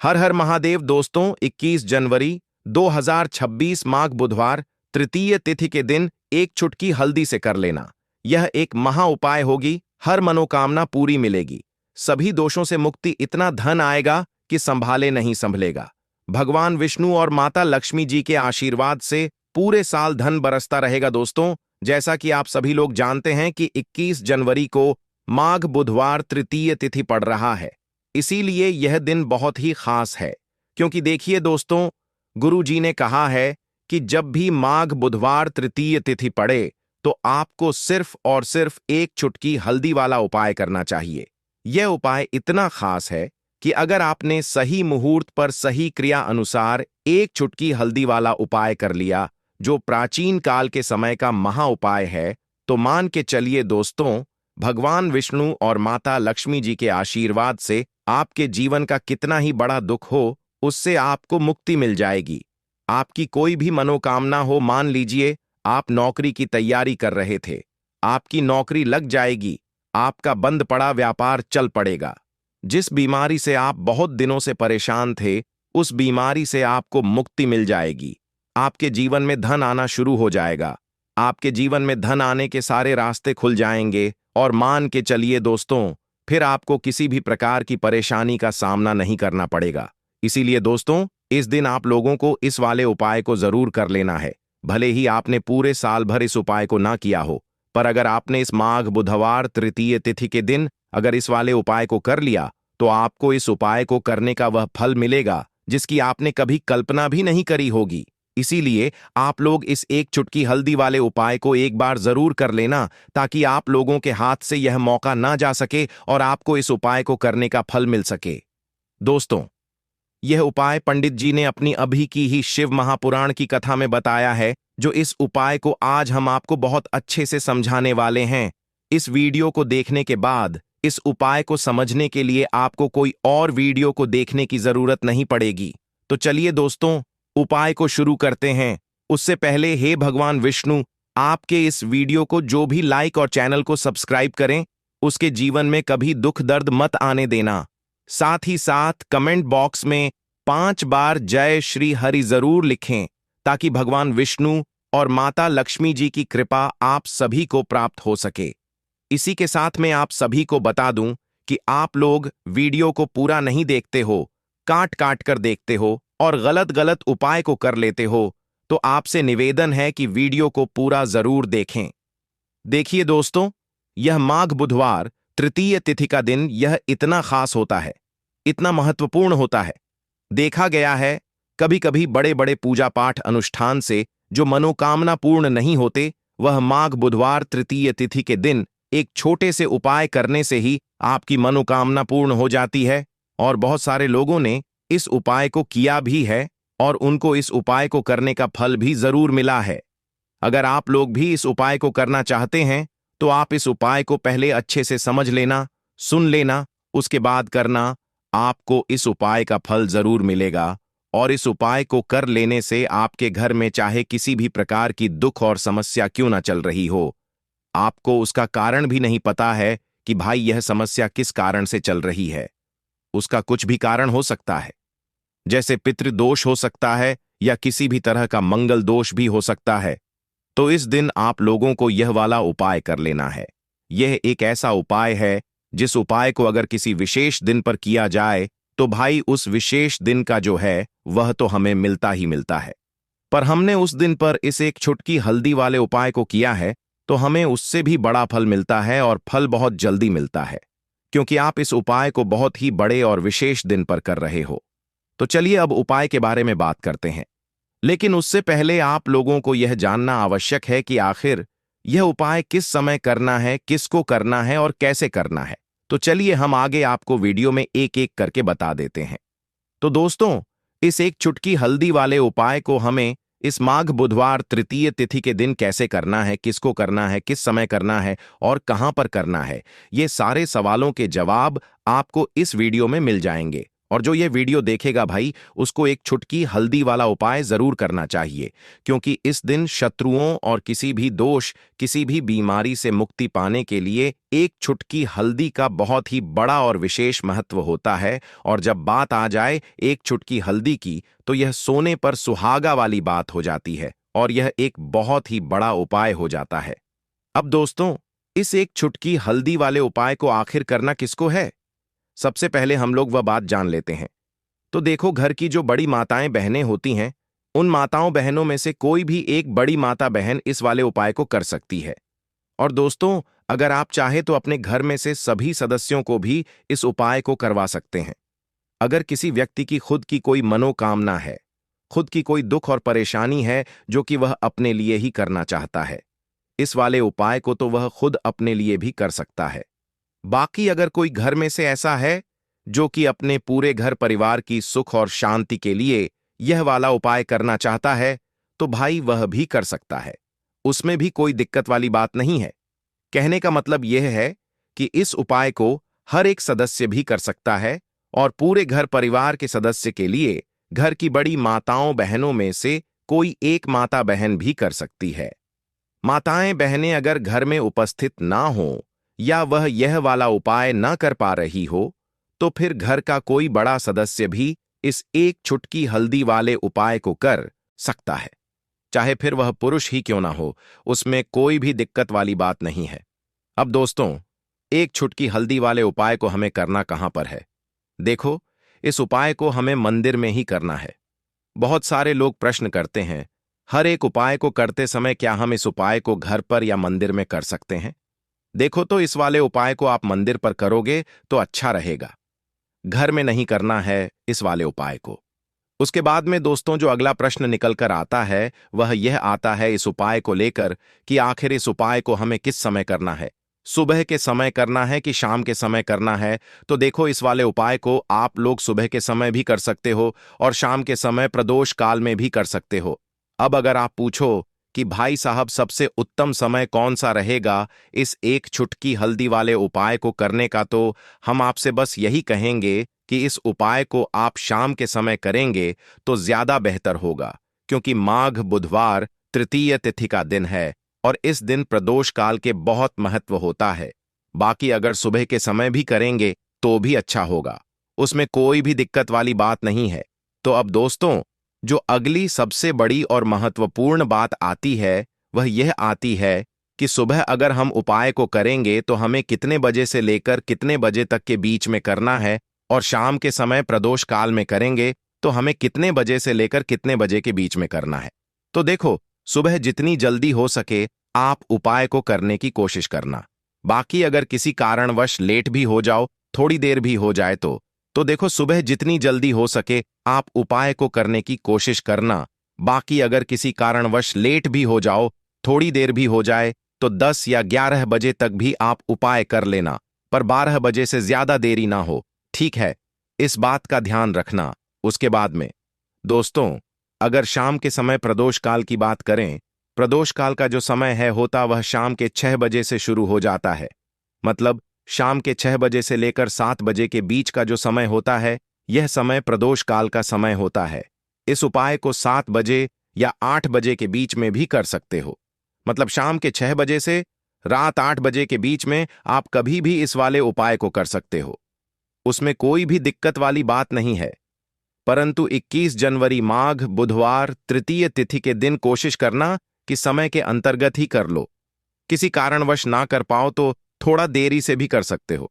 हर हर महादेव दोस्तों, 21 जनवरी 2026 माघ बुधवार तृतीय तिथि के दिन एक चुटकी हल्दी से कर लेना। यह एक महा उपाय होगी, हर मनोकामना पूरी मिलेगी, सभी दोषों से मुक्ति, इतना धन आएगा कि संभाले नहीं संभलेगा। भगवान विष्णु और माता लक्ष्मी जी के आशीर्वाद से पूरे साल धन बरसता रहेगा। दोस्तों, जैसा कि आप सभी लोग जानते हैं कि 21 जनवरी को माघ बुधवार तृतीय तिथि पड़ रहा है, इसीलिए यह दिन बहुत ही खास है। क्योंकि देखिए दोस्तों, गुरु जी ने कहा है कि जब भी माघ बुधवार तृतीय तिथि पड़े तो आपको सिर्फ और सिर्फ एक चुटकी हल्दी वाला उपाय करना चाहिए। यह उपाय इतना खास है कि अगर आपने सही मुहूर्त पर सही क्रिया अनुसार एक चुटकी हल्दी वाला उपाय कर लिया, जो प्राचीन काल के समय का महा उपाय है, तो मान के चलिए दोस्तों, भगवान विष्णु और माता लक्ष्मी जी के आशीर्वाद से आपके जीवन का कितना ही बड़ा दुख हो, उससे आपको मुक्ति मिल जाएगी। आपकी कोई भी मनोकामना हो, मान लीजिए आप नौकरी की तैयारी कर रहे थे, आपकी नौकरी लग जाएगी, आपका बंद पड़ा व्यापार चल पड़ेगा। जिस बीमारी से आप बहुत दिनों से परेशान थे, उस बीमारी से आपको मुक्ति मिल जाएगी। आपके जीवन में धन आना शुरू हो जाएगा, आपके जीवन में धन आने के सारे रास्ते खुल जाएंगे और मान के चलिए दोस्तों, फिर आपको किसी भी प्रकार की परेशानी का सामना नहीं करना पड़ेगा। इसीलिए दोस्तों, इस दिन आप लोगों को इस वाले उपाय को जरूर कर लेना है। भले ही आपने पूरे साल भर इस उपाय को ना किया हो, पर अगर आपने इस माघ बुधवार तृतीय तिथि के दिन अगर इस वाले उपाय को कर लिया, तो आपको इस उपाय को करने का वह फल मिलेगा जिसकी आपने कभी कल्पना भी नहीं करी होगी। इसीलिए आप लोग इस एक चुटकी हल्दी वाले उपाय को एक बार जरूर कर लेना, ताकि आप लोगों के हाथ से यह मौका ना जा सके और आपको इस उपाय को करने का फल मिल सके। दोस्तों, यह उपाय पंडित जी ने अपनी अभी की ही शिव महापुराण की कथा में बताया है, जो इस उपाय को आज हम आपको बहुत अच्छे से समझाने वाले हैं। इस वीडियो को देखने के बाद इस उपाय को समझने के लिए आपको कोई और वीडियो को देखने की जरूरत नहीं पड़ेगी। तो चलिए दोस्तों, उपाय को शुरू करते हैं। उससे पहले हे भगवान विष्णु, आपके इस वीडियो को जो भी लाइक और चैनल को सब्सक्राइब करें, उसके जीवन में कभी दुख दर्द मत आने देना। साथ ही साथ कमेंट बॉक्स में 5 बार जय श्री हरि जरूर लिखें, ताकि भगवान विष्णु और माता लक्ष्मी जी की कृपा आप सभी को प्राप्त हो सके। इसी के साथ में आप सभी को बता दूं कि आप लोग वीडियो को पूरा नहीं देखते हो, काट काट कर देखते हो और गलत गलत उपाय को कर लेते हो, तो आपसे निवेदन है कि वीडियो को पूरा जरूर देखें। देखिए दोस्तों, यह माघ बुधवार तृतीय तिथि का दिन यह इतना खास होता है, इतना महत्वपूर्ण होता है। देखा गया है कभी कभी बड़े बड़े पूजा पाठ अनुष्ठान से जो मनोकामना पूर्ण नहीं होते, वह माघ बुधवार तृतीय तिथि के दिन एक छोटे से उपाय करने से ही आपकी मनोकामना पूर्ण हो जाती है। और बहुत सारे लोगों ने इस उपाय को किया भी है और उनको इस उपाय को करने का फल भी जरूर मिला है। अगर आप लोग भी इस उपाय को करना चाहते हैं, तो आप इस उपाय को पहले अच्छे से समझ लेना, सुन लेना, उसके बाद करना। आपको इस उपाय का फल जरूर मिलेगा और इस उपाय को कर लेने से आपके घर में चाहे किसी भी प्रकार की दुख और समस्या क्यों ना चल रही हो, आपको उसका कारण भी नहीं पता है कि भाई यह समस्या किस कारण से चल रही है। उसका कुछ भी कारण हो सकता है, जैसे पितृदोष हो सकता है या किसी भी तरह का मंगल दोष भी हो सकता है। तो इस दिन आप लोगों को यह वाला उपाय कर लेना है। यह एक ऐसा उपाय है जिस उपाय को अगर किसी विशेष दिन पर किया जाए, तो भाई उस विशेष दिन का जो है वह तो हमें मिलता ही मिलता है। पर हमने उस दिन पर इस एक चुटकी हल्दी वाले उपाय को किया है, तो हमें उससे भी बड़ा फल मिलता है और फल बहुत जल्दी मिलता है, क्योंकि आप इस उपाय को बहुत ही बड़े और विशेष दिन पर कर रहे हो। तो चलिए अब उपाय के बारे में बात करते हैं। लेकिन उससे पहले आप लोगों को यह जानना आवश्यक है कि आखिर यह उपाय किस समय करना है, किसको करना है और कैसे करना है। तो चलिए हम आगे आपको वीडियो में एक एक करके बता देते हैं। तो दोस्तों, इस एक चुटकी हल्दी वाले उपाय को हमें इस माघ बुधवार तृतीय तिथि के दिन कैसे करना है, किसको करना है, किस समय करना है और कहां पर करना है, ये सारे सवालों के जवाब आपको इस वीडियो में मिल जाएंगे। और जो ये वीडियो देखेगा भाई, उसको एक चुटकी हल्दी वाला उपाय जरूर करना चाहिए, क्योंकि इस दिन शत्रुओं और किसी भी दोष, किसी भी बीमारी से मुक्ति पाने के लिए एक चुटकी हल्दी का बहुत ही बड़ा और विशेष महत्व होता है। और जब बात आ जाए एक चुटकी हल्दी की, तो यह सोने पर सुहागा वाली बात हो जाती है और यह एक बहुत ही बड़ा उपाय हो जाता है। अब दोस्तों, इस एक चुटकी हल्दी वाले उपाय को आखिर करना किसको है? सबसे पहले हम लोग वह बात जान लेते हैं। तो देखो, घर की जो बड़ी माताएं बहनें होती हैं, उन माताओं बहनों में से कोई भी एक बड़ी माता बहन इस वाले उपाय को कर सकती है। और दोस्तों, अगर आप चाहे तो अपने घर में से सभी सदस्यों को भी इस उपाय को करवा सकते हैं। अगर किसी व्यक्ति की खुद की कोई मनोकामना है, खुद की कोई दुख और परेशानी है जो कि वह अपने लिए ही करना चाहता है, इस वाले उपाय को तो वह खुद अपने लिए भी कर सकता है। बाकी अगर कोई घर में से ऐसा है जो कि अपने पूरे घर परिवार की सुख और शांति के लिए यह वाला उपाय करना चाहता है, तो भाई वह भी कर सकता है। उसमें भी कोई दिक्कत वाली बात नहीं है। कहने का मतलब यह है कि इस उपाय को हर एक सदस्य भी कर सकता है और पूरे घर परिवार के सदस्य के लिए घर की बड़ी माताओं बहनों में से कोई एक माता बहन भी कर सकती है। माताएं बहनें अगर घर में उपस्थित ना हो या वह यह वाला उपाय ना कर पा रही हो, तो फिर घर का कोई बड़ा सदस्य भी इस एक चुटकी हल्दी वाले उपाय को कर सकता है। चाहे फिर वह पुरुष ही क्यों ना हो, उसमें कोई भी दिक्कत वाली बात नहीं है। अब दोस्तों, एक चुटकी हल्दी वाले उपाय को हमें करना कहां पर है? देखो, इस उपाय को हमें मंदिर में ही करना है। बहुत सारे लोग प्रश्न करते हैं, हर एक उपाय को करते समय क्या हम इस उपाय को घर पर या मंदिर में कर सकते हैं? देखो, तो इस वाले उपाय को आप मंदिर पर करोगे तो अच्छा रहेगा। घर में नहीं करना है इस वाले उपाय को। उसके बाद में दोस्तों, जो अगला प्रश्न निकल कर आता है वह यह आता है इस उपाय को लेकर कि आखिर इस उपाय को हमें किस समय करना है? सुबह के समय करना है कि शाम के समय करना है? तो देखो, इस वाले उपाय को आप लोग सुबह के समय भी कर सकते हो और शाम के समय प्रदोष काल में भी कर सकते हो। अब अगर आप पूछो कि भाई साहब, सबसे उत्तम समय कौन सा रहेगा इस एक चुटकी हल्दी वाले उपाय को करने का, तो हम आपसे बस यही कहेंगे कि इस उपाय को आप शाम के समय करेंगे तो ज्यादा बेहतर होगा, क्योंकि माघ बुधवार तृतीय तिथि का दिन है और इस दिन प्रदोष काल के बहुत महत्व होता है। बाकी अगर सुबह के समय भी करेंगे तो भी अच्छा होगा, उसमें कोई भी दिक्कत वाली बात नहीं है। तो अब दोस्तों, जो अगली सबसे बड़ी और महत्वपूर्ण बात आती है वह यह आती है कि सुबह अगर हम उपाय को करेंगे तो हमें कितने बजे से लेकर कितने बजे तक के बीच में करना है, और शाम के समय प्रदोष काल में करेंगे तो हमें कितने बजे से लेकर कितने बजे के बीच में करना है। तो देखो, सुबह जितनी जल्दी हो सके आप उपाय को करने की कोशिश करना। बाकी अगर किसी कारणवश लेट भी हो जाओ, थोड़ी देर भी हो जाए तो देखो, सुबह जितनी जल्दी हो सके आप उपाय को करने की कोशिश करना। बाकी अगर किसी कारणवश लेट भी हो जाओ, थोड़ी देर भी हो जाए, तो 10 या 11 बजे तक भी आप उपाय कर लेना, पर 12 बजे से ज्यादा देरी ना हो, ठीक है? इस बात का ध्यान रखना। उसके बाद में दोस्तों, अगर शाम के समय प्रदोष काल की बात करें, प्रदोष काल का जो समय है होता वह शाम के 6 बजे से शुरू हो जाता है। मतलब शाम के 6 बजे से लेकर 7 बजे के बीच का जो समय होता है, यह समय प्रदोष काल का समय होता है। इस उपाय को 7 बजे या 8 बजे के बीच में भी कर सकते हो। मतलब शाम के 6 बजे से रात 8 बजे के बीच में आप कभी भी इस वाले उपाय को कर सकते हो, उसमें कोई भी दिक्कत वाली बात नहीं है। परंतु 21 जनवरी माघ बुधवार तृतीय तिथि के दिन कोशिश करना कि समय के अंतर्गत ही कर लो। किसी कारणवश ना कर पाओ तो थोड़ा देरी से भी कर सकते हो।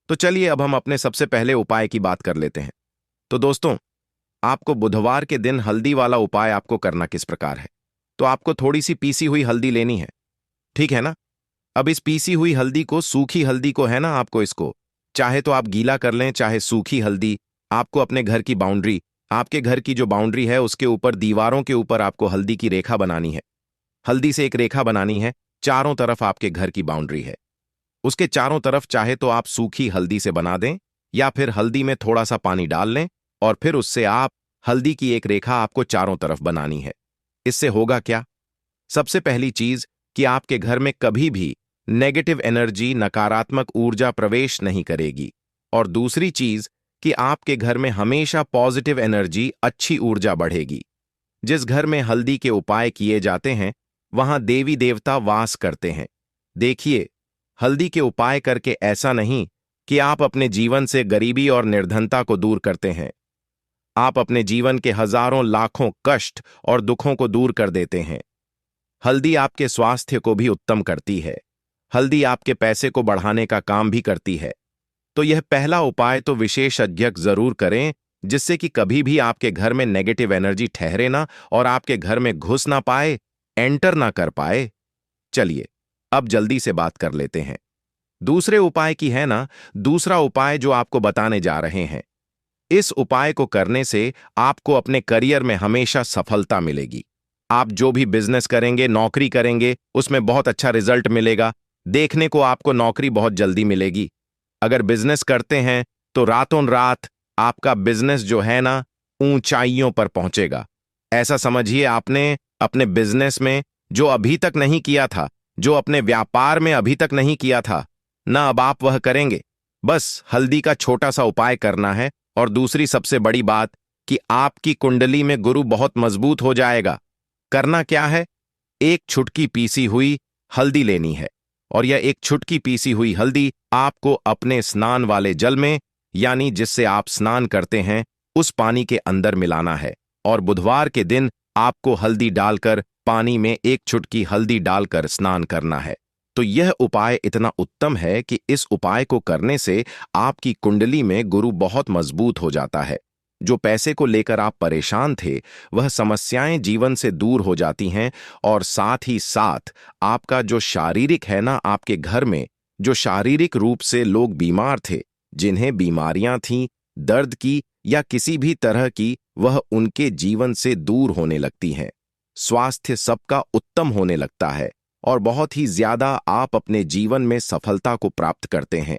तो चलिए, अब हम अपने सबसे पहले उपाय की बात कर लेते हैं। तो दोस्तों, आपको बुधवार के दिन हल्दी वाला उपाय आपको करना किस प्रकार है? तो आपको थोड़ी सी पीसी हुई हल्दी लेनी है, ठीक है ना? अब इस पीसी हुई हल्दी को, सूखी हल्दी को है ना, आपको इसको चाहे तो आप गीला कर लें, चाहे सूखी हल्दी, आपको अपने घर की बाउंड्री, आपके घर की जो बाउंड्री है उसके ऊपर, दीवारों के ऊपर आपको हल्दी की रेखा बनानी है। हल्दी से एक रेखा बनानी है, चारों तरफ आपके घर की बाउंड्री है, उसके चारों तरफ चाहे तो आप सूखी हल्दी से बना दें या फिर हल्दी में थोड़ा सा पानी डाल लें और फिर उससे आप हल्दी की एक रेखा आपको चारों तरफ बनानी है। इससे होगा क्या? सबसे पहली चीज कि आपके घर में कभी भी नेगेटिव एनर्जी, नकारात्मक ऊर्जा प्रवेश नहीं करेगी। और दूसरी चीज कि आपके घर में हमेशा पॉजिटिव एनर्जी, अच्छी ऊर्जा बढ़ेगी। जिस घर में हल्दी के उपाय किए जाते हैं वहां देवी देवता वास करते हैं। देखिए, हल्दी के उपाय करके ऐसा नहीं कि आप अपने जीवन से गरीबी और निर्धनता को दूर करते हैं। आप अपने जीवन के हजारों लाखों कष्ट और दुखों को दूर कर देते हैं। हल्दी आपके स्वास्थ्य को भी उत्तम करती है। हल्दी आपके पैसे को बढ़ाने का काम भी करती है। तो यह पहला उपाय तो विशेषज्ञ जरूर करें, जिससे कि कभी भी आपके घर में नेगेटिव एनर्जी ठहरे ना और आपके घर में घुस ना पाए, एंटर ना कर पाए। चलिए, अब जल्दी से बात कर लेते हैं दूसरे उपाय की, है ना। दूसरा उपाय जो आपको बताने जा रहे हैं, इस उपाय को करने से आपको अपने करियर में हमेशा सफलता मिलेगी। आप जो भी बिजनेस करेंगे, नौकरी करेंगे, उसमें बहुत अच्छा रिजल्ट मिलेगा। देखने को आपको नौकरी बहुत जल्दी मिलेगी। अगर बिजनेस करते हैं तो रातों रात आपका बिजनेस जो है ना, ऊंचाइयों पर पहुंचेगा। ऐसा समझिए, आपने अपने बिजनेस में जो अभी तक नहीं किया था, जो अपने व्यापार में अभी तक नहीं किया था ना, अब आप वह करेंगे। बस हल्दी का छोटा सा उपाय करना है। और दूसरी सबसे बड़ी बात कि आपकी कुंडली में गुरु बहुत मजबूत हो जाएगा। करना क्या है, एक छुटकी पीसी हुई हल्दी लेनी है। और यह एक छुटकी पीसी हुई हल्दी आपको अपने स्नान वाले जल में, यानी जिससे आप स्नान करते हैं, उस पानी के अंदर मिलाना है। और बुधवार के दिन आपको हल्दी डालकर, पानी में एक छुटकी हल्दी डालकर स्नान करना है। तो यह उपाय इतना उत्तम है कि इस उपाय को करने से आपकी कुंडली में गुरु बहुत मजबूत हो जाता है। जो पैसे को लेकर आप परेशान थे, वह समस्याएं जीवन से दूर हो जाती हैं। और साथ ही साथ आपका जो शारीरिक है ना, आपके घर में जो शारीरिक रूप से लोग बीमार थे, जिन्हें बीमारियां थीं, दर्द की या किसी भी तरह की, वह उनके जीवन से दूर होने लगती हैं। स्वास्थ्य सबका उत्तम होने लगता है और बहुत ही ज्यादा आप अपने जीवन में सफलता को प्राप्त करते हैं।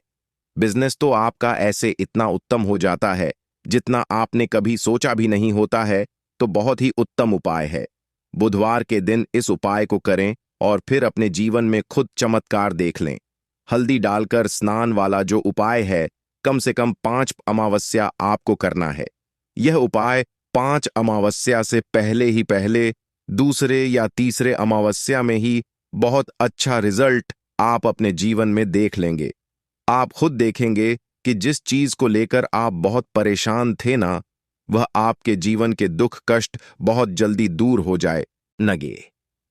बिजनेस तो आपका ऐसे इतना उत्तम हो जाता है जितना आपने कभी सोचा भी नहीं होता है। तो बहुत ही उत्तम उपाय है। बुधवार के दिन इस उपाय को करें और फिर अपने जीवन में खुद चमत्कार देख लें। हल्दी डालकर स्नान वाला जो उपाय है, कम से कम 5 अमावस्या आपको करना है। यह उपाय 5 अमावस्या से पहले दूसरे या तीसरे अमावस्या में ही बहुत अच्छा रिजल्ट आप अपने जीवन में देख लेंगे। आप खुद देखेंगे कि जिस चीज को लेकर आप बहुत परेशान थे ना, वह आपके जीवन के दुख कष्ट बहुत जल्दी दूर हो जाए नगे।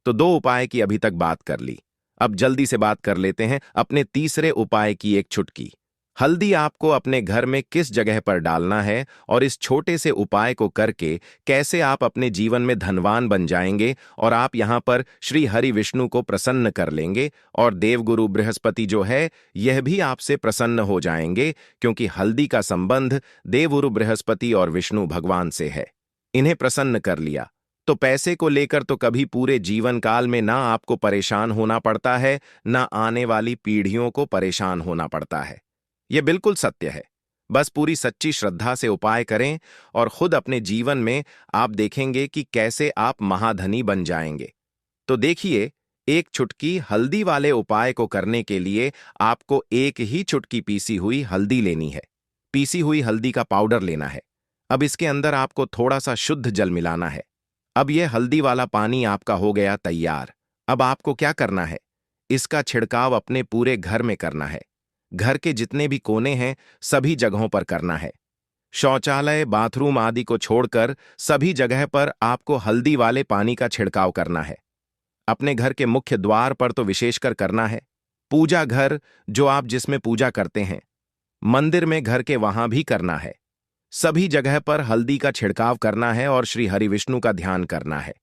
तो 2 उपाय की अभी तक बात कर ली। अब जल्दी से बात कर लेते हैं अपने तीसरे उपाय की, एक छुटकी हल्दी आपको अपने घर में किस जगह पर डालना है और इस छोटे से उपाय को करके कैसे आप अपने जीवन में धनवान बन जाएंगे और आप यहां पर श्री हरि विष्णु को प्रसन्न कर लेंगे। और देवगुरु बृहस्पति जो है, यह भी आपसे प्रसन्न हो जाएंगे, क्योंकि हल्दी का संबंध देवगुरु बृहस्पति और विष्णु भगवान से है। इन्हें प्रसन्न कर लिया तो पैसे को लेकर तो कभी पूरे जीवन काल में ना आपको परेशान होना पड़ता है, ना आने वाली पीढ़ियों को परेशान होना पड़ता है। यह बिल्कुल सत्य है। बस पूरी सच्ची श्रद्धा से उपाय करें और खुद अपने जीवन में आप देखेंगे कि कैसे आप महाधनी बन जाएंगे। तो देखिए, एक चुटकी हल्दी वाले उपाय को करने के लिए आपको एक ही चुटकी पीसी हुई हल्दी लेनी है। पीसी हुई हल्दी का पाउडर लेना है। अब इसके अंदर आपको थोड़ा सा शुद्ध जल मिलाना है। अब यह हल्दी वाला पानी आपका हो गया तैयार। अब आपको क्या करना है, इसका छिड़काव अपने पूरे घर में करना है। घर के जितने भी कोने हैं, सभी जगहों पर करना है। शौचालय, बाथरूम आदि को छोड़कर सभी जगह पर आपको हल्दी वाले पानी का छिड़काव करना है। अपने घर के मुख्य द्वार पर तो विशेषकर करना है। पूजा घर जो आप जिसमें पूजा करते हैं, मंदिर में घर के वहां भी करना है। सभी जगह पर हल्दी का छिड़काव करना है और श्री हरि विष्णु का ध्यान करना है।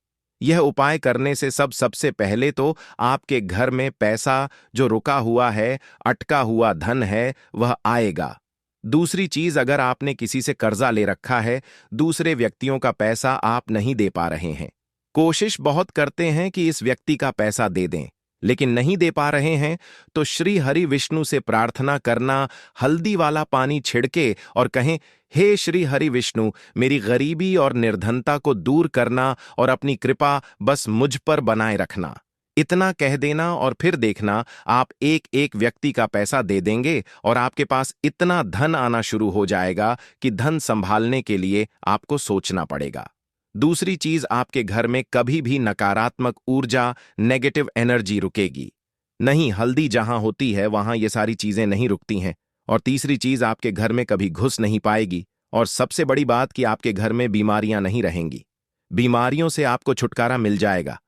यह उपाय करने से सबसे पहले तो आपके घर में पैसा जो रुका हुआ है, अटका हुआ धन है, वह आएगा। दूसरी चीज, अगर आपने किसी से कर्जा ले रखा है, दूसरे व्यक्तियों का पैसा आप नहीं दे पा रहे हैं, कोशिश बहुत करते हैं कि इस व्यक्ति का पैसा दे दें, लेकिन नहीं दे पा रहे हैं, तो श्री हरि विष्णु से प्रार्थना करना, हल्दी वाला पानी छिड़के और कहें, हे श्री हरि विष्णु, मेरी गरीबी और निर्धनता को दूर करना और अपनी कृपा बस मुझ पर बनाए रखना। इतना कह देना और फिर देखना आप एक एक व्यक्ति का पैसा दे देंगे और आपके पास इतना धन आना शुरू हो जाएगा कि धन संभालने के लिए आपको सोचना पड़ेगा। दूसरी चीज, आपके घर में कभी भी नकारात्मक ऊर्जा, नेगेटिव एनर्जी रुकेगी नहीं। हल्दी जहां होती है वहां ये सारी चीजें नहीं रुकती हैं। और तीसरी चीज, आपके घर में कभी घुस नहीं पाएगी। और सबसे बड़ी बात कि आपके घर में बीमारियां नहीं रहेंगी। बीमारियों से आपको छुटकारा मिल जाएगा।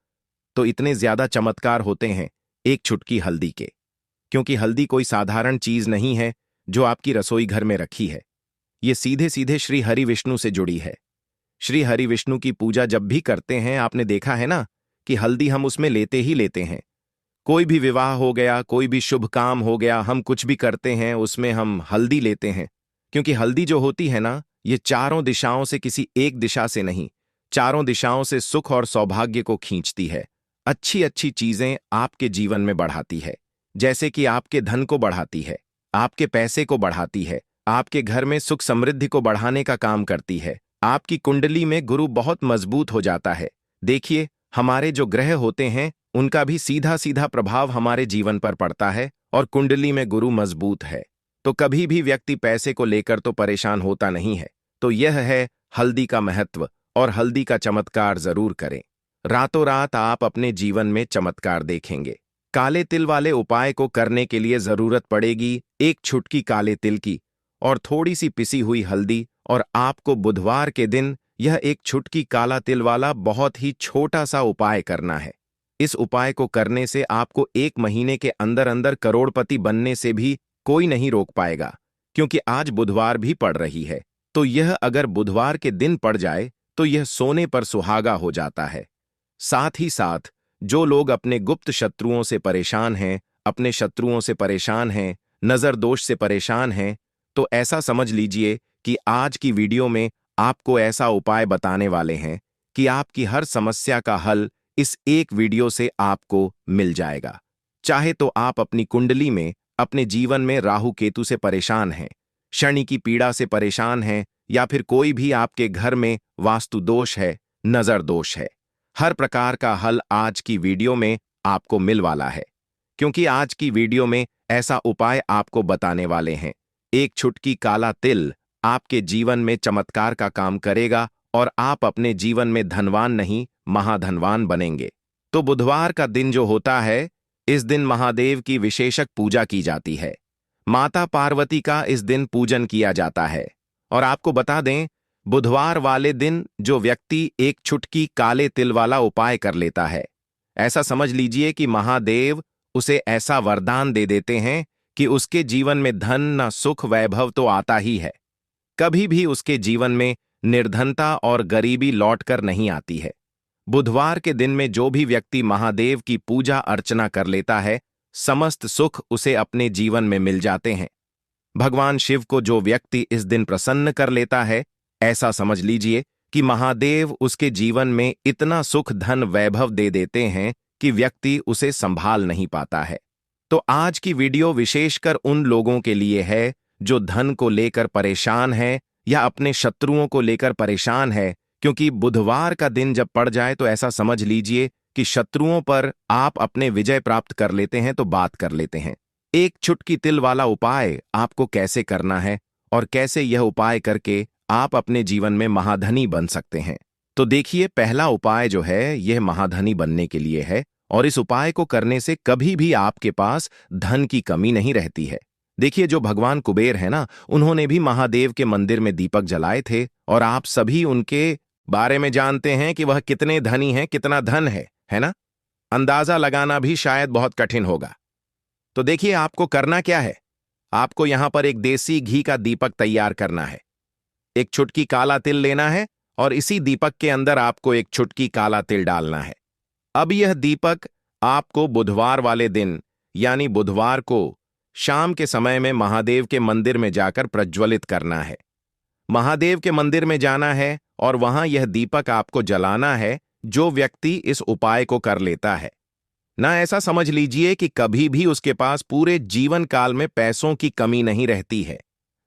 तो इतने ज्यादा चमत्कार होते हैं एक चुटकी हल्दी के, क्योंकि हल्दी कोई साधारण चीज नहीं है जो आपकी रसोई घर में रखी है। ये सीधे सीधे श्री हरि विष्णु से जुड़ी है। श्री हरि विष्णु की पूजा जब भी करते हैं, आपने देखा है ना कि हल्दी हम उसमें लेते ही लेते हैं। कोई भी विवाह हो गया, कोई भी शुभ काम हो गया, हम कुछ भी करते हैं उसमें हम हल्दी लेते हैं। क्योंकि हल्दी जो होती है ना, ये चारों दिशाओं से, किसी एक दिशा से नहीं, चारों दिशाओं से सुख और सौभाग्य को खींचती है। अच्छी अच्छी चीजें आपके जीवन में बढ़ाती है। जैसे कि आपके धन को बढ़ाती है, आपके पैसे को बढ़ाती है, आपके घर में सुख समृद्धि को बढ़ाने का काम करती है। आपकी कुंडली में गुरु बहुत मजबूत हो जाता है। देखिए, हमारे जो ग्रह होते हैं उनका भी सीधा सीधा प्रभाव हमारे जीवन पर पड़ता है। और कुंडली में गुरु मजबूत है तो कभी भी व्यक्ति पैसे को लेकर तो परेशान होता नहीं है। तो यह है हल्दी का महत्व। और हल्दी का चमत्कार जरूर करें। रातों रात आप अपने जीवन में चमत्कार देखेंगे। काले तिल वाले उपाय को करने के लिए जरूरत पड़ेगी एक छुटकी काले तिल की और थोड़ी सी पिसी हुई हल्दी। और आपको बुधवार के दिन यह एक छुटकी काला तिल वाला बहुत ही छोटा सा उपाय करना है। इस उपाय को करने से आपको 1 महीने के अंदर अंदर करोड़पति बनने से भी कोई नहीं रोक पाएगा। क्योंकि आज बुधवार भी पड़ रही है, तो यह अगर बुधवार के दिन पड़ जाए तो यह सोने पर सुहागा हो जाता है। साथ ही साथ जो लोग अपने गुप्त शत्रुओं से परेशान हैं, अपने शत्रुओं से परेशान हैं, नजर दोष से परेशान हैं, तो ऐसा समझ लीजिए कि आज की वीडियो में आपको ऐसा उपाय बताने वाले हैं कि आपकी हर समस्या का हल इस एक वीडियो से आपको मिल जाएगा। चाहे तो आप अपनी कुंडली में, अपने जीवन में राहु केतु से परेशान हैं, शनि की पीड़ा से परेशान हैं, या फिर कोई भी आपके घर में वास्तु दोष है, नजर दोष है, हर प्रकार का हल आज की वीडियो में आपको मिल वाला है। क्योंकि आज की वीडियो में ऐसा उपाय आपको बताने वाले हैं। एक छुटकी काला तिल आपके जीवन में चमत्कार का काम करेगा और आप अपने जीवन में धनवान नहीं, महाधनवान बनेंगे। तो बुधवार का दिन जो होता है, इस दिन महादेव की विशेषक पूजा की जाती है। माता पार्वती का इस दिन पूजन किया जाता है। और आपको बता दें, बुधवार वाले दिन जो व्यक्ति एक छुटकी काले तिल वाला उपाय कर लेता है, ऐसा समझ लीजिए कि महादेव उसे ऐसा वरदान दे देते हैं कि उसके जीवन में धन न सुख वैभव तो आता ही है, कभी भी उसके जीवन में निर्धनता और गरीबी लौटकर नहीं आती है। बुधवार के दिन में जो भी व्यक्ति महादेव की पूजा अर्चना कर लेता है, समस्त सुख उसे अपने जीवन में मिल जाते हैं। भगवान शिव को जो व्यक्ति इस दिन प्रसन्न कर लेता है, ऐसा समझ लीजिए कि महादेव उसके जीवन में इतना सुख धन वैभव दे देते हैं कि व्यक्ति उसे संभाल नहीं पाता है। तो आज की वीडियो विशेषकर उन लोगों के लिए है जो धन को लेकर परेशान है या अपने शत्रुओं को लेकर परेशान है। क्योंकि बुधवार का दिन जब पड़ जाए तो ऐसा समझ लीजिए कि शत्रुओं पर आप अपने विजय प्राप्त कर लेते हैं। तो बात कर लेते हैं एक छुटकी तिल वाला उपाय आपको कैसे करना है और कैसे यह उपाय करके आप अपने जीवन में महाधनी बन सकते हैं। तो देखिए, पहला उपाय जो है यह महाधनी बनने के लिए है और इस उपाय को करने से कभी भी आपके पास धन की कमी नहीं रहती है। देखिए, जो भगवान कुबेर है ना, उन्होंने भी महादेव के मंदिर में दीपक जलाए थे और आप सभी उनके बारे में जानते हैं कि वह कितने धनी हैं, कितना धन है ना? अंदाजा लगाना भी शायद बहुत कठिन होगा। तो देखिए, आपको करना क्या है, आपको यहां पर एक देसी घी का दीपक तैयार करना है। एक छुटकी काला तिल लेना है और इसी दीपक के अंदर आपको एक छुटकी काला तिल डालना है। अब यह दीपक आपको बुधवार वाले दिन यानी बुधवार को शाम के समय में महादेव के मंदिर में जाकर प्रज्वलित करना है। महादेव के मंदिर में जाना है और वहां यह दीपक आपको जलाना है। जो व्यक्ति इस उपाय को कर लेता है ना, ऐसा समझ लीजिए कि कभी भी उसके पास पूरे जीवन काल में पैसों की कमी नहीं रहती है,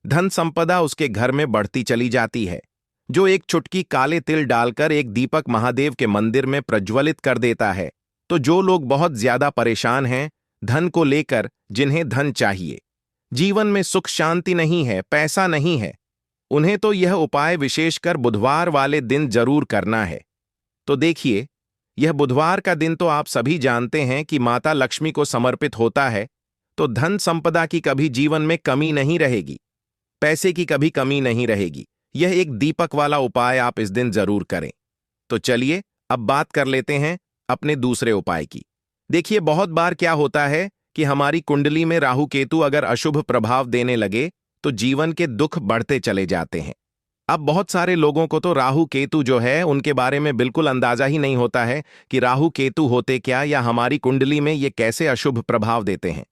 धन संपदा उसके घर में बढ़ती चली जाती है। जो एक छुटकी काले तिल डालकर एक दीपक महादेव के मंदिर में प्रज्वलित कर देता है, तो जो लोग बहुत ज्यादा परेशान हैं धन को लेकर, जिन्हें धन चाहिए, जीवन में सुख शांति नहीं है, पैसा नहीं है, उन्हें तो यह उपाय विशेषकर बुधवार वाले दिन जरूर करना है। तो देखिए, यह बुधवार का दिन तो आप सभी जानते हैं कि माता लक्ष्मी को समर्पित होता है, तो धन संपदा की कभी जीवन में कमी नहीं रहेगी, पैसे की कभी कमी नहीं रहेगी। यह एक दीपक वाला उपाय आप इस दिन जरूर करें। तो चलिए अब बात कर लेते हैं अपने दूसरे उपाय की। देखिए, बहुत बार क्या होता है कि हमारी कुंडली में राहु केतु अगर अशुभ प्रभाव देने लगे तो जीवन के दुख बढ़ते चले जाते हैं। अब बहुत सारे लोगों को तो राहु केतु जो है उनके बारे में बिल्कुल अंदाजा ही नहीं होता है कि राहु केतु होते क्या, या हमारी कुंडली में ये कैसे अशुभ प्रभाव देते हैं।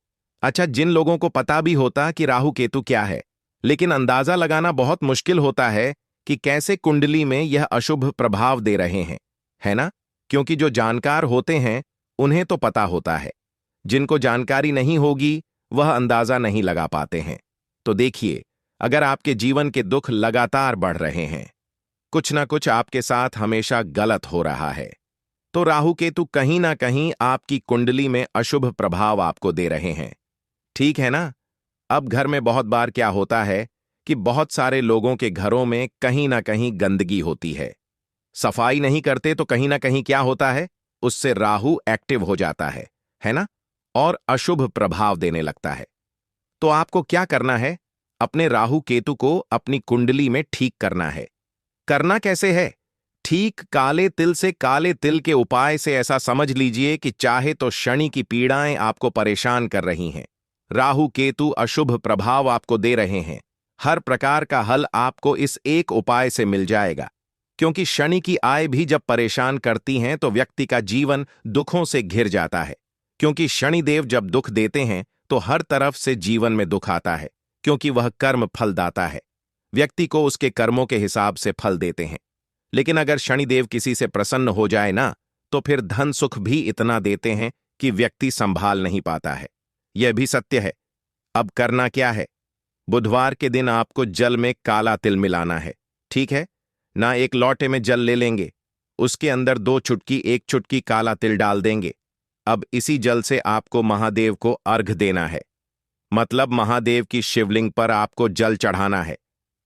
अच्छा, जिन लोगों को पता भी होता कि राहु केतु क्या है, लेकिन अंदाजा लगाना बहुत मुश्किल होता है कि कैसे कुंडली में यह अशुभ प्रभाव दे रहे हैं, है ना? क्योंकि जो जानकार होते हैं उन्हें तो पता होता है, जिनको जानकारी नहीं होगी वह अंदाजा नहीं लगा पाते हैं। तो देखिए, अगर आपके जीवन के दुख लगातार बढ़ रहे हैं, कुछ ना कुछ आपके साथ हमेशा गलत हो रहा है, तो राहु केतु कहीं ना कहीं आपकी कुंडली में अशुभ प्रभाव आपको दे रहे हैं। ठीक है ना? अब घर में बहुत बार क्या होता है कि बहुत सारे लोगों के घरों में कहीं ना कहीं गंदगी होती है, सफाई नहीं करते तो कहीं ना कहीं क्या होता है, उससे राहु एक्टिव हो जाता है ना? और अशुभ प्रभाव देने लगता है। तो आपको क्या करना है? अपने राहु केतु को अपनी कुंडली में ठीक करना है। करना कैसे है? ठीक काले तिल से काले तिल के उपाय से ऐसा समझ लीजिए कि चाहे तो शनि की पीड़ाएं आपको परेशान कर रही हैं, राहु केतु अशुभ प्रभाव आपको दे रहे हैं, हर प्रकार का हल आपको इस एक उपाय से मिल जाएगा। क्योंकि शनि की आय भी जब परेशान करती हैं तो व्यक्ति का जीवन दुखों से घिर जाता है। क्योंकि शनिदेव जब दुख देते हैं तो हर तरफ से जीवन में दुख आता है, क्योंकि वह कर्म फलदाता है, व्यक्ति को उसके कर्मों के हिसाब से फल देते हैं। लेकिन अगर शनिदेव किसी से प्रसन्न हो जाए ना, तो फिर धन सुख भी इतना देते हैं कि व्यक्ति संभाल नहीं पाता है। यह भी सत्य है। अब करना क्या है? बुधवार के दिन आपको जल में काला तिल मिलाना है, ठीक है ना? एक लोटे में जल ले लेंगे, उसके अंदर 2 चुटकी 1 चुटकी काला तिल डाल देंगे। अब इसी जल से आपको महादेव को अर्घ देना है, मतलब महादेव की शिवलिंग पर आपको जल चढ़ाना है।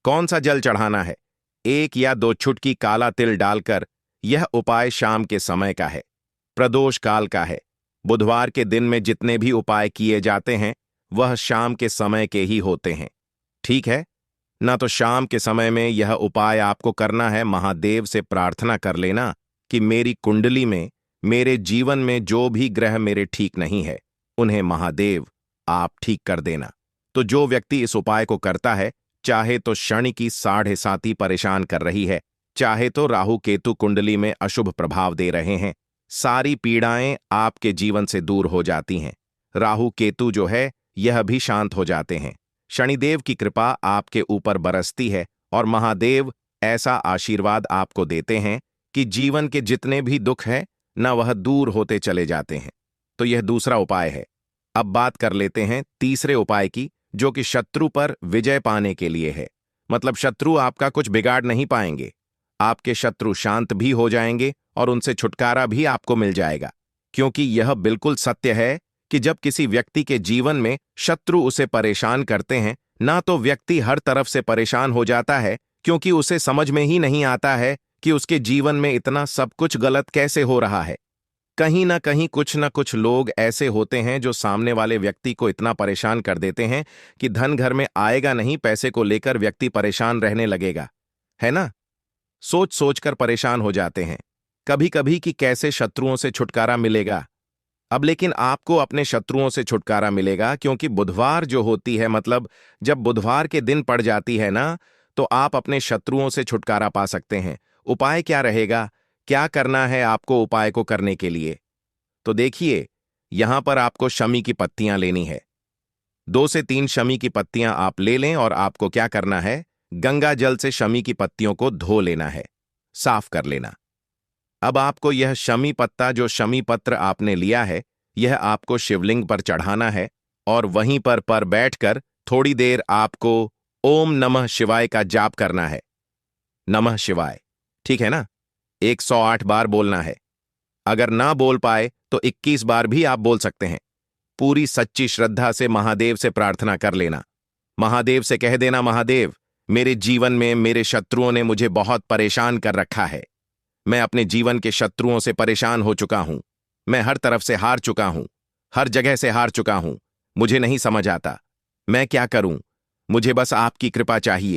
कौन सा जल चढ़ाना है? 1 या 2 चुटकी काला तिल डालकर। यह उपाय शाम के समय का है, प्रदोष काल का है। बुधवार के दिन में जितने भी उपाय किए जाते हैं वह शाम के समय के ही होते हैं, ठीक है ना? तो शाम के समय में यह उपाय आपको करना है। महादेव से प्रार्थना कर लेना कि मेरी कुंडली में, मेरे जीवन में जो भी ग्रह मेरे ठीक नहीं है उन्हें महादेव आप ठीक कर देना। तो जो व्यक्ति इस उपाय को करता है, चाहे तो शनि की 7.5 परेशान कर रही है, चाहे तो राहु केतु कुंडली में अशुभ प्रभाव दे रहे हैं, सारी पीड़ाएं आपके जीवन से दूर हो जाती हैं। राहु केतु जो है यह भी शांत हो जाते हैं। शनिदेव की कृपा आपके ऊपर बरसती है और महादेव ऐसा आशीर्वाद आपको देते हैं कि जीवन के जितने भी दुख हैं न वह दूर होते चले जाते हैं। तो यह दूसरा उपाय है। अब बात कर लेते हैं तीसरे उपाय की, जो कि शत्रु पर विजय पाने के लिए है। मतलब शत्रु आपका कुछ बिगाड़ नहीं पाएंगे, आपके शत्रु शांत भी हो जाएंगे और उनसे छुटकारा भी आपको मिल जाएगा। क्योंकि यह बिल्कुल सत्य है कि जब किसी व्यक्ति के जीवन में शत्रु उसे परेशान करते हैं ना, तो व्यक्ति हर तरफ से परेशान हो जाता है, क्योंकि उसे समझ में ही नहीं आता है कि उसके जीवन में इतना सब कुछ गलत कैसे हो रहा है। कहीं ना कहीं कुछ ना कुछ लोग ऐसे होते हैं जो सामने वाले व्यक्ति को इतना परेशान कर देते हैं कि धन घर में आएगा नहीं, पैसे को लेकर व्यक्ति परेशान रहने लगेगा, है ना? सोच सोच कर परेशान हो जाते हैं कभी कभी कि कैसे शत्रुओं से छुटकारा मिलेगा। अब लेकिन आपको अपने शत्रुओं से छुटकारा मिलेगा, क्योंकि बुधवार जो होती है, मतलब जब बुधवार के दिन पड़ जाती है ना, तो आप अपने शत्रुओं से छुटकारा पा सकते हैं। उपाय क्या रहेगा? क्या करना है आपको उपाय को करने के लिए? तो देखिए, यहां पर आपको शमी की पत्तियां लेनी है। 2 से 3 शमी की पत्तियां आप ले लें और आपको क्या करना है? गंगा जल से शमी की पत्तियों को धो लेना है, साफ कर लेना। अब आपको यह शमी पत्ता, जो शमी पत्र आपने लिया है, यह आपको शिवलिंग पर चढ़ाना है और वहीं पर बैठकर थोड़ी देर आपको ओम नमः शिवाय का जाप करना है। नमः शिवाय, ठीक है ना? 108 बार बोलना है। अगर ना बोल पाए तो 21 बार भी आप बोल सकते हैं। पूरी सच्ची श्रद्धा से महादेव से प्रार्थना कर लेना। महादेव से कह देना, महादेव, मेरे जीवन में मेरे शत्रुओं ने मुझे बहुत परेशान कर रखा है। मैं अपने जीवन के शत्रुओं से परेशान हो चुका हूं। मैं हर तरफ से हार चुका हूं, हर जगह से हार चुका हूं। मुझे नहीं समझ आता मैं क्या करूं। मुझे बस आपकी कृपा चाहिए।